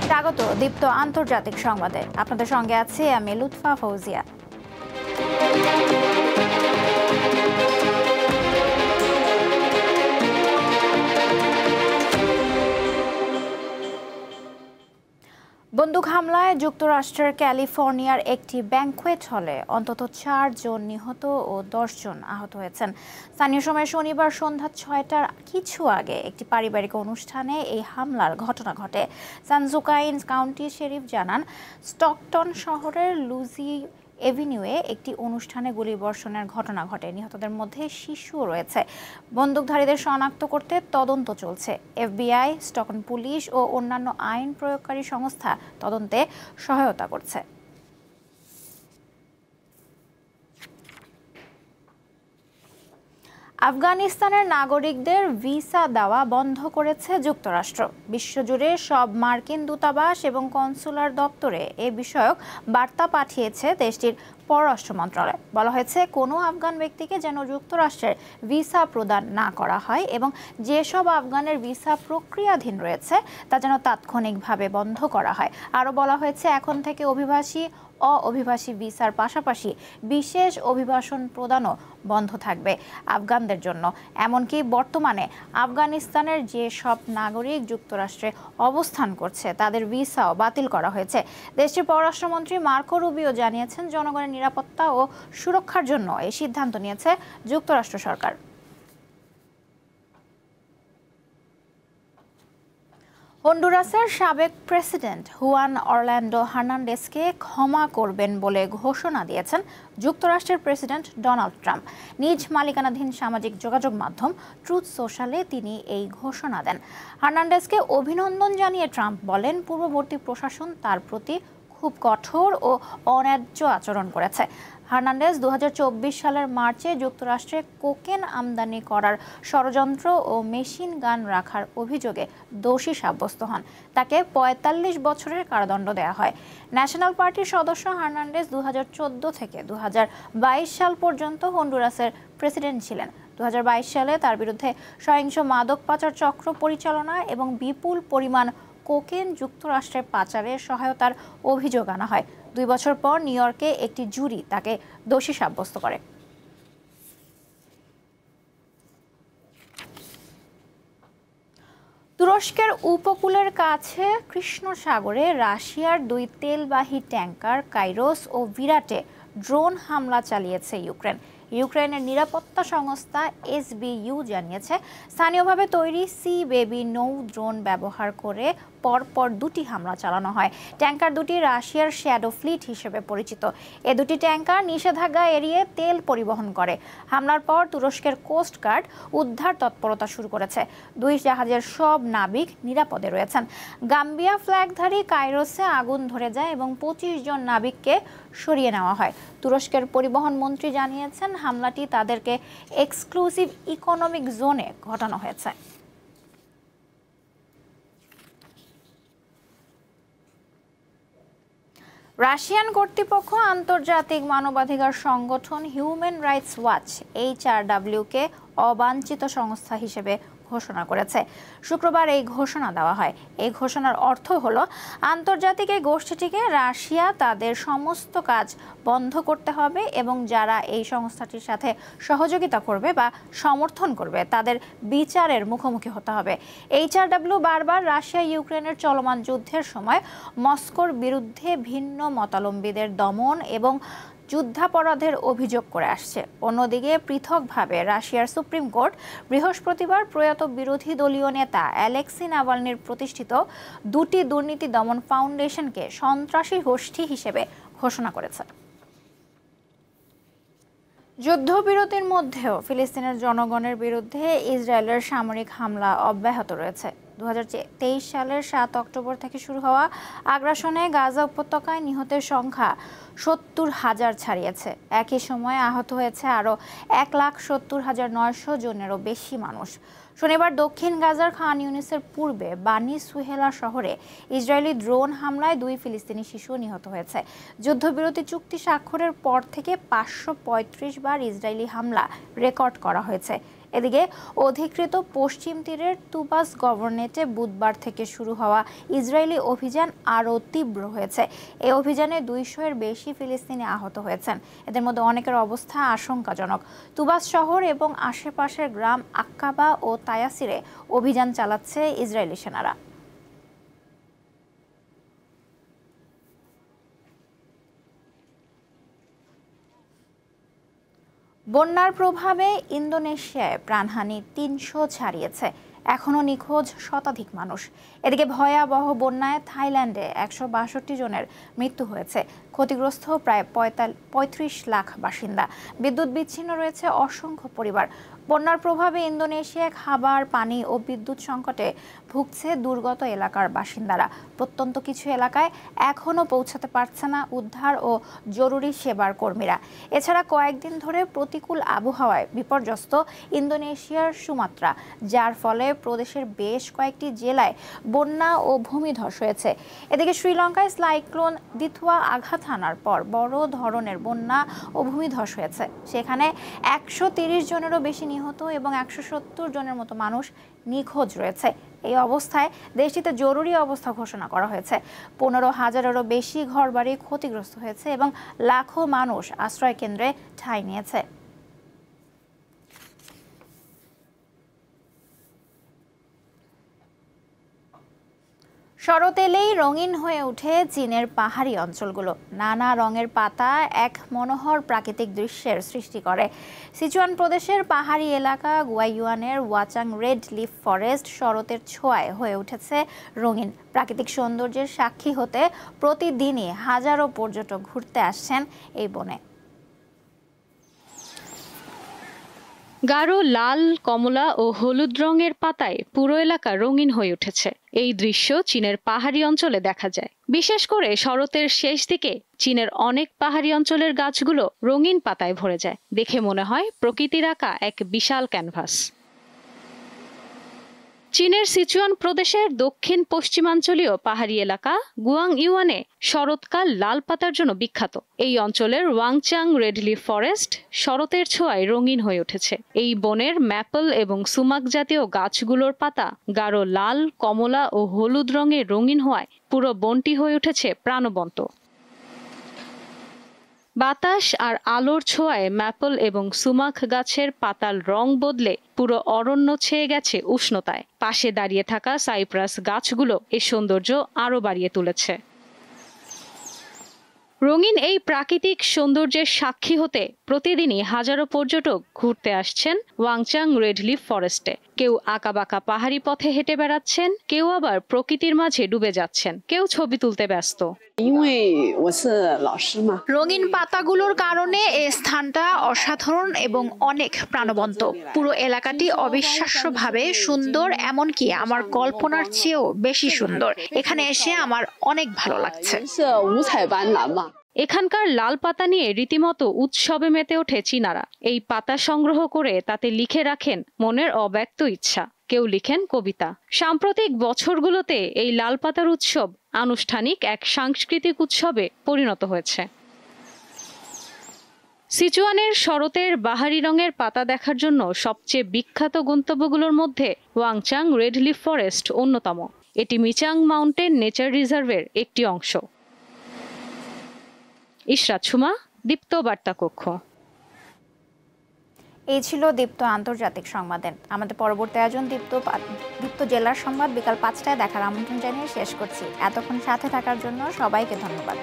স্বাগত দীপ্ত আন্তর্জাতিক সংবাদে। আপনাদের সঙ্গে আছে আমি লুৎফা ফৌজিয়া। বন্দুক হামলায় যুক্তরাষ্ট্রের ক্যালিফোর্নিয়ার একটি ব্যাংকুয়েট হলে অন্তত ৪ জন নিহত ও ১০ জন আহত হয়েছেন। স্থানীয় সময় শনিবার সন্ধ্যা ৬টার কিছু আগে একটি পারিবারিক অনুষ্ঠানে এই হামলার ঘটনা ঘটে। সান জোকাইন কাউন্টি শেরিফ জানান, স্টকটন শহরের লুজি এভিনিউয়ে একটি অনুষ্ঠানে গুলিবর্ষণের ঘটনা ঘটে। নিহতদের মধ্যে শিশুও রয়েছে। বন্দুকধারীদের শনাক্ত করতে তদন্ত চলছে। এফবিআই, স্টকটন পুলিশ ও অন্যান্য আইন প্রয়োগকারী সংস্থা তদন্তে সহায়তা করছে। আফগানিস্তানের নাগরিকদের ভিসা দেওয়া বন্ধ করেছে যুক্তরাষ্ট্র। বিশ্বজুড়ে সব মার্কিন দূতাবাস এবং কনসুলার দপ্তরে এ বিষয়ক বার্তা পাঠিয়েছে দেশটির পররাষ্ট্র মন্ত্রণালয়। বলা হয়েছে, কোনো আফগান ব্যক্তিকে যেন যুক্তরাষ্ট্রের ভিসা প্রদান না করা হয় এবং যেসব আফগানের ভিসা প্রক্রিয়াধীন রয়েছে তা যেন তাৎক্ষণিকভাবে বন্ধ করা হয়। আরও বলা হয়েছে, এখন থেকে অভিবাসী অভিবাসী ভিসার পাশাপাশি বিশেষ অভিবাসন প্রদানও বন্ধ থাকবে আফগানদের জন্য। এমনকি বর্তমানে আফগানিস্তানের যে সব নাগরিক যুক্তরাষ্ট্রে অবস্থান করছে তাদের ভিসাও বাতিল করা হয়েছে। দেশটির পররাষ্ট্রমন্ত্রী মার্কো রুবিও জানিয়েছেন, জনগণের নিরাপত্তা ও সুরক্ষার জন্য এই সিদ্ধান্ত নিয়েছে যুক্তরাষ্ট্র সরকার। হন্ডুরাসের সাবেক প্রেসিডেন্ট হুয়ান অরল্যান্ডো হার্নান্ডেজকে ক্ষমা করবেন বলে ঘোষণা দিয়েছেন যুক্তরাষ্ট্রের প্রেসিডেন্ট ডোনাল্ড ট্রাম্প। নিজ মালিকানাধীন সামাজিক যোগাযোগ মাধ্যম ট্রুথ সোশ্যালে তিনি এই ঘোষণা দেন। হার্নান্ডেজকে অভিনন্দন জানিয়ে ট্রাম্প বলেন, পূর্ববর্তী প্রশাসন তার প্রতি খুব কঠোর ও অন্যায্য আচরণ করেছে। হার্নান্ডেজ ২০২৪ সালের মার্চে যুক্তরাষ্ট্রে কোকেন আমদানি করার ষড়যন্ত্র ও মেশিন গান রাখার অভিযোগে দোষী সাব্যস্ত হন। তাকে ৪৫ বছরের কারাদণ্ড দেওয়া হয়। ন্যাশনাল পার্টির সদস্য হার্নান্ডেজ ২০১৪ থেকে ২০২২ সাল পর্যন্ত হন্ডুরাসের প্রেসিডেন্ট ছিলেন। ২০২২ সালে তার বিরুদ্ধে সহিংস মাদক পাচার চক্র পরিচালনা এবং বিপুল পরিমাণ কোকেন যুক্তরাষ্ট্রে পাচারের সহায়তার অভিযোগ আনা হয়। ২ বছর পর নিউ ইয়র্কে একটি জুরি তাকে দোষী সাব্যস্ত করে। তুরস্কের উপকূলের কাছে কৃষ্ণ সাগরে রাশিয়ার ২ তেলবাহী ট্যাঙ্কার কাইরোস ও ভিরাটে ড্রোন হামলা চালিয়েছে ইউক্রেন। ইউক্রেনের নিরাপত্তা সংস্থা SBU জানিয়েছে, স্থানীয়ভাবে তৈরি সি বেবি নৌ ড্রোন ব্যবহার করে পরপর 2টি হামলা চালানো হয়। ট্যাঙ্কার দুটি রাশিয়ার শ্যাডো ফ্লিট হিসেবে পরিচিত। এ দুটি ট্যাঙ্কার নিষেধাজ্ঞা এড়িয়ে তেল পরিবহন করে। হামলার পর তুরস্কের কোস্ট গার্ড উদ্ধার তৎপরতা শুরু করেছে। 2 জাহাজের সব নাবিক নিরাপদে রয়েছেন। গাম্বিয়া ফ্ল্যাগধারী কাইরোসে আগুন ধরে যায় এবং 25 জন নাবিককে সরিয়ে নেওয়া হয়। তুরস্কের পরিবহন মন্ত্রী জানিয়েছেন, হামলাটি তাদেরকে এক্সক্লুসিভ ইকোনমিক জোনে ঘটানো হয়েছে। রাশিয়ান কর্তৃপক্ষ আন্তর্জাতিক মানবাধিকার সংগঠন হিউম্যান রাইটস ওয়াচ HRW-কে অবাঞ্ছিত সংস্থা হিসেবে ঘোষণা করেছে। শুক্রবার এই ঘোষণা দেওয়া হয়। এই ঘোষণার অর্থ হলো, আন্তর্জাতিক এই গোষ্ঠীটিকে রাশিয়া তাদের সমস্ত কাজ বন্ধ করতে হবে এবং যারা এই সংস্থাটির সাথে সহযোগিতা করবে বা সমর্থন করবে তাদের বিচারের মুখোমুখি হতে হবে। HRW বারবার রাশিয়া ইউক্রেনের চলমান যুদ্ধের সময় মস্কোর বিরুদ্ধে ভিন্ন মতাবলম্বীদের দমন এবং যুদ্ধাপরাধের অভিযোগ করে আসছে। অন্যদিকে পৃথকভাবে রাশিয়ার সুপ্রিম কোর্ট বৃহস্পতিবার প্রয়াত বিরোধী দলীয় নেতা অ্যালেক্সি নাভালনির প্রতিষ্ঠিত 2টি দুর্নীতি দমন ফাউন্ডেশনকে সন্ত্রাসী গোষ্ঠী হিসেবে ঘোষণা করেছে। যুদ্ধবিরতির মধ্যেও ফিলিস্তিনের জনগণের বিরুদ্ধে ইসরায়েলের সামরিক হামলা অব্যাহত রয়েছে। 2023 সালের 7 অক্টোবর থেকে শুরু হওয়া আগ্রাসনে গাজা উপত্যকায় নিহতের সংখ্যা 70,000 ছাড়িয়েছে। একই সময়ে আহত হয়েছে আরও 1,70,900 জনেরও বেশি মানুষ। শনিবার দক্ষিণ গাজার খান ইউনিসের পূর্বে বানি সুহেলা শহরে ইসরায়েলি ড্রোন হামলায় 2 ফিলিস্তিনি শিশু নিহত হয়েছে। যুদ্ধবিরতি চুক্তি স্বাক্ষরের পর থেকে 535 বার ইসরায়েলি হামলা রেকর্ড করা হয়েছে। এদিকে অধিকৃত পশ্চিম তীরের তুবাস গভর্নরেটে বুধবার থেকে শুরু হওয়া ইসরায়েলি অভিযান আরও তীব্র হয়েছে। এই অভিযানে 200-এর বেশি ফিলিস্তিনি আহত হয়েছেন। এদের মধ্যে অনেকের অবস্থা আশঙ্কাজনক। তুবাস শহর এবং আশেপাশের গ্রাম আক্কাবা ও তায়াসিরে অভিযান চালাচ্ছে ইসরায়েলি সেনারা। বন্যার প্রভাবে ইন্দোনেশিয়ায় প্রাণহানি 300 ছাড়িয়েছে। এখনও নিখোঁজ শতাধিক মানুষ। এদিকে ভয়াবহ বন্যায় থাইল্যান্ডে 162 জনের মৃত্যু হয়েছে। ক্ষতিগ্রস্ত প্রায় 35 লাখ বাসিন্দা। বিদ্যুৎ বিচ্ছিন্ন রয়েছে অসংখ্য পরিবার। বন্যার প্রভাবে ইন্দোনেশিয়ায় খাবার, পানি ও বিদ্যুৎ সংকটে ভুগছে দুর্গত এলাকার বাসিন্দারা। প্রত্যন্ত কিছু এলাকায় এখনও পৌঁছাতে পারছে না উদ্ধার ও জরুরি সেবার কর্মীরা। এছাড়া কয়েকদিন ধরে প্রতিকূল আবহাওয়ায় বিপর্যস্ত ইন্দোনেশিয়ার সুমাত্রা, যার ফলে প্রদেশের বেশ কয়েকটি জেলায় বন্যা ও ভূমিধস হয়েছে। এদিকে শ্রীলঙ্কায় সাইক্লোন দিথুয়া আঘাত হানার পর বড় ধরনের বন্যা ও ভূমিধস হয়েছে। সেখানে 130 জনেরও বেশি নিহত এবং 170 জনের মতো মানুষ নিখোঁজ রয়েছে। এই অবস্থায় দেশটিতে জরুরি অবস্থা ঘোষণা করা হয়েছে। 15,000-এরও বেশি ঘরবাড়ি ক্ষতিগ্রস্ত হয়েছে এবং লাখো মানুষ আশ্রয় কেন্দ্রে ঠাঁই নিয়েছে। শরৎ এলেই রঙিন হয়ে ওঠে চীনের পাহাড়ি অঞ্চলগুলো। নানা রঙের পাতা এক মনোহর প্রাকৃতিক দৃশ্যের সৃষ্টি করে। সিচুয়ান প্রদেশের পাহাড়ি এলাকা গুয়াইয়ুয়ানের ওয়াচাং রেড লিফ ফরেস্ট শরতের ছোঁয়ায় হয়ে উঠেছে রঙিন। প্রাকৃতিক সৌন্দর্যের সাক্ষী হতে প্রতিদিনই হাজারো পর্যটক ঘুরতে আসছেন এই বনে। গাঢ় লাল, কমলা ও হলুদ রঙের পাতায় পুরো এলাকা রঙিন হয়ে উঠেছে। এই দৃশ্য চীনের পাহাড়ি অঞ্চলে দেখা যায়। বিশেষ করে শরতের শেষ দিকে চীনের অনেক পাহাড়ি অঞ্চলের গাছগুলো রঙিন পাতায় ভরে যায়। দেখে মনে হয় প্রকৃতির আঁকা এক বিশাল ক্যানভাস। চীনের সিচুয়ান প্রদেশের দক্ষিণ পশ্চিমাঞ্চলীয় পাহাড়ি এলাকা গুয়াংইউয়ানে শরৎকাল লাল পাতার জন্য বিখ্যাত। এই অঞ্চলের ওয়াংচাং রেডলিফ ফরেস্ট শরতের ছোঁয়ায় রঙিন হয়ে উঠেছে। এই বনের ম্যাপল এবং সুমাক জাতীয় গাছগুলোর পাতা গাঢ় লাল, কমলা ও হলুদ রঙে রঙিন হওয়ায় পুরো বনটি হয়ে উঠেছে প্রাণবন্ত। বাতাস আর আলোর ছোঁয়ায় ম্যাপল এবং সুমাক গাছের পাতার রং বদলে পুরো অরণ্য ছেয়ে গেছে উষ্ণতায়। পাশে দাঁড়িয়ে থাকা সাইপ্রাস গাছগুলো এই সৌন্দর্য আরও বাড়িয়ে তুলেছে। রঙিন এই প্রাকৃতিক সৌন্দর্যের সাক্ষী হতে প্রতিদিনই হাজারো পর্যটক ঘুরতে আসছেন ওয়াংচাং রেডলিফ ফরেস্টে। কেউ আঁকাবাঁকা পাহাড়ি পথে হেঁটে বেড়াচ্ছেন, কেউ আবার প্রকৃতির মাঝে ডুবে যাচ্ছেন, কেউ ছবি তুলতে ব্যস্ত। রঙিন পাতাগুলোর কারণে এই স্থানটা অসাধারণ এবং অনেক প্রাণবন্ত। পুরো এলাকাটি অবিশ্বাস্যভাবে সুন্দর, এমনকি আমার কল্পনার চেয়েও বেশি সুন্দর। এখানে এসে আমার অনেক ভালো লাগছে। এখানকার লাল পাতা নিয়ে রীতিমতো উৎসবে মেতে ওঠে চীনারা। এই পাতা সংগ্রহ করে তাতে লিখে রাখেন মনের অব্যক্ত ইচ্ছা। কেউ লিখেন কবিতা। সাম্প্রতিক বছরগুলোতে এই লাল পাতার উৎসব আনুষ্ঠানিক এক সাংস্কৃতিক উৎসবে পরিণত হয়েছে। সিচুয়ানের শরতের বাহারি রঙের পাতা দেখার জন্য সবচেয়ে বিখ্যাত গন্তব্যগুলোর মধ্যে ওয়াংচাং রেডলিফ ফরেস্ট অন্যতম। এটি মিচাং মাউন্টেন নেচার রিজার্ভের একটি অংশ। ইশরাত সুমা, দীপ্ত বার্তা কক্ষ। এই ছিল দীপ্ত আন্তর্জাতিক সংবাদে। আমাদের পরবর্তী আয়োজন দীপ্ত জেলার সংবাদ বিকাল 5টায় দেখার আমন্ত্রণ জানিয়ে শেষ করছি। এতক্ষণ সাথে থাকার জন্য সবাইকে ধন্যবাদ।